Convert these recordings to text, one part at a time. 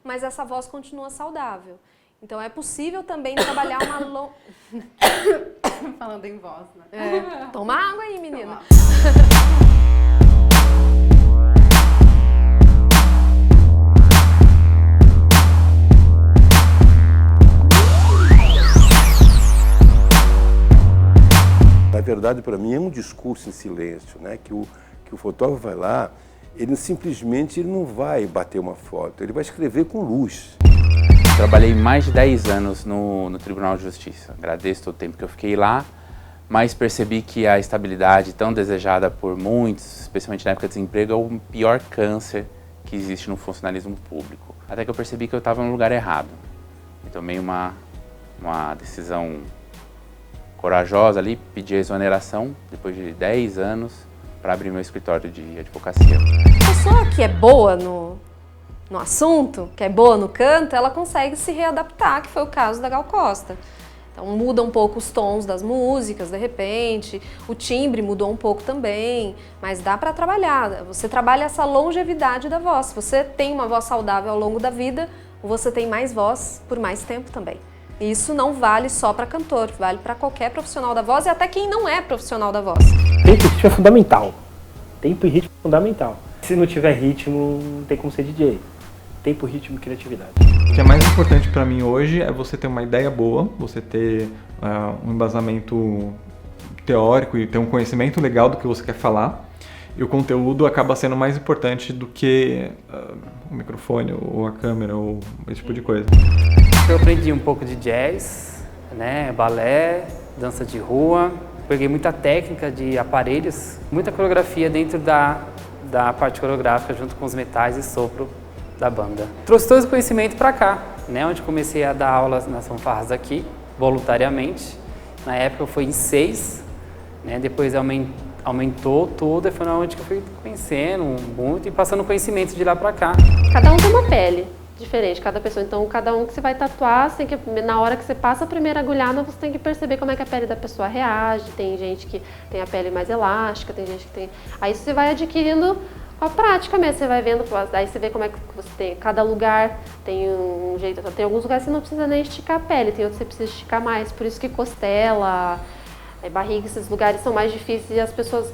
mas essa voz continua saudável. Então é possível também trabalhar uma Falando em voz, né? Toma água aí, menina. Na verdade, para mim, é um discurso em silêncio, né? Que o fotógrafo vai lá, ele simplesmente não vai bater uma foto, ele vai escrever com luz. Trabalhei mais de 10 anos no Tribunal de Justiça. Agradeço todo o tempo que eu fiquei lá, mas percebi que a estabilidade tão desejada por muitos, especialmente na época de desemprego, é o pior câncer que existe no funcionalismo público. Até que eu percebi que eu estava no lugar errado. E tomei uma decisão corajosa ali, pedi a exoneração, depois de 10 anos, para abrir meu escritório de advocacia. A pessoa que é boa no assunto, que é boa no canto, ela consegue se readaptar, que foi o caso da Gal Costa. Então muda um pouco os tons das músicas, de repente, o timbre mudou um pouco também, mas dá para trabalhar. Você trabalha essa longevidade da voz. Se você tem uma voz saudável ao longo da vida, você tem mais voz por mais tempo também. E isso não vale só para cantor, vale para qualquer profissional da voz e até quem não é profissional da voz. Tempo e ritmo é fundamental. Tempo e ritmo é fundamental. Se não tiver ritmo, não tem como ser DJ. Tempo, ritmo e criatividade. O que é mais importante para mim hoje é você ter uma ideia boa, você ter um embasamento teórico e ter um conhecimento legal do que você quer falar. E o conteúdo acaba sendo mais importante do que o microfone ou a câmera ou esse tipo de coisa. Eu aprendi um pouco de jazz, né, balé, dança de rua. Peguei muita técnica de aparelhos, muita coreografia dentro da parte coreográfica junto com os metais e sopro da banda. Trouxe todo esse conhecimento para cá, né, onde comecei a dar aulas nas fanfarras aqui, voluntariamente. Na época eu fui em 6, né, depois aumentou tudo, e foi onde eu fui conhecendo muito e passando conhecimento de lá para cá. Cada um tem uma pele diferente, cada pessoa. Então, cada um que você vai tatuar, você tem que, na hora que você passa a primeira agulhada, você tem que perceber como é que a pele da pessoa reage. Tem gente que tem a pele mais elástica, tem gente que tem... Aí você vai adquirindo com a prática mesmo, você vai vendo, aí você vê como é que você tem, cada lugar tem um jeito, tem alguns lugares que você não precisa nem esticar a pele, tem outros que você precisa esticar mais, por isso que costela, barriga, esses lugares são mais difíceis e as pessoas,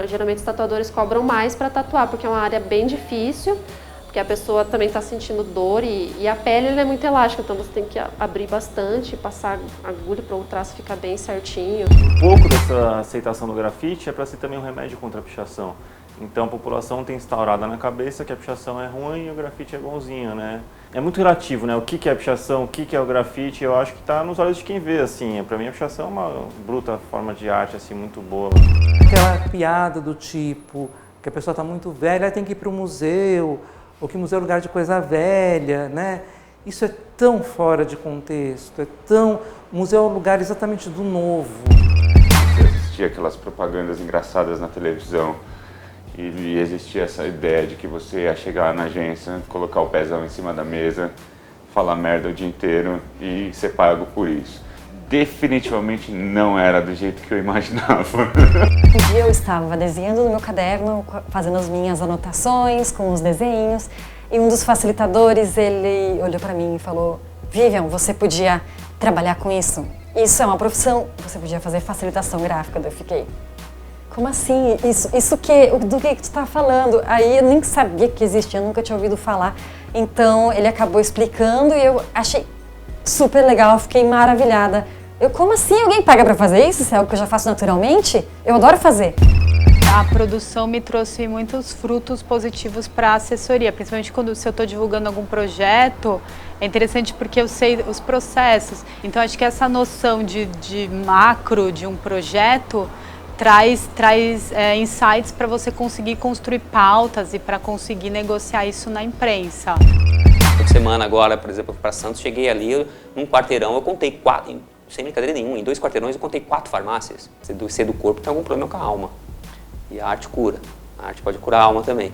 geralmente os tatuadores cobram mais para tatuar, porque é uma área bem difícil, porque a pessoa também está sentindo dor e a pele ela é muito elástica, então você tem que abrir bastante, passar a agulha para o traço ficar bem certinho. Um pouco dessa aceitação do grafite é para ser também um remédio contra a pichação. Então a população tem instaurada na cabeça que a pichação é ruim e o grafite é bonzinho, né? É muito relativo, né? O que é a pichação, o que é o grafite, eu acho que está nos olhos de quem vê, assim. Para mim a pichação é uma bruta forma de arte, assim, muito boa. Aquela piada do tipo, que a pessoa está muito velha, tem que ir para o museu, ou que museu é lugar de coisa velha, né? Isso é tão fora de contexto, é tão... O museu é um lugar exatamente do novo. Você assistia aquelas propagandas engraçadas na televisão e existia essa ideia de que você ia chegar na agência, colocar o pezão em cima da mesa, falar merda o dia inteiro e ser pago por isso. Definitivamente não era do jeito que eu imaginava. Um dia eu estava desenhando no meu caderno, fazendo as minhas anotações com os desenhos, e um dos facilitadores, ele olhou para mim e falou: Vivian, você podia trabalhar com isso? Isso é uma profissão, você podia fazer facilitação gráfica. Eu fiquei, como assim? Isso do que tu está falando? Aí eu nem sabia que existia, nunca tinha ouvido falar. Então ele acabou explicando e eu achei super legal, fiquei maravilhada. Como assim? Alguém paga pra fazer isso? Isso é algo que eu já faço naturalmente? Eu adoro fazer. A produção me trouxe muitos frutos positivos para a assessoria, principalmente se eu estou divulgando algum projeto. É interessante porque eu sei os processos. Então acho que essa noção de macro de um projeto traz insights para você conseguir construir pautas e para conseguir negociar isso na imprensa. Toda semana agora, por exemplo, para Santos, cheguei ali num quarteirão, eu contei 4, sem brincadeira nenhuma, em 2 quarteirões eu contei 4 farmácias. Se do corpo tem algum problema com a alma. E a arte cura. A arte pode curar a alma também.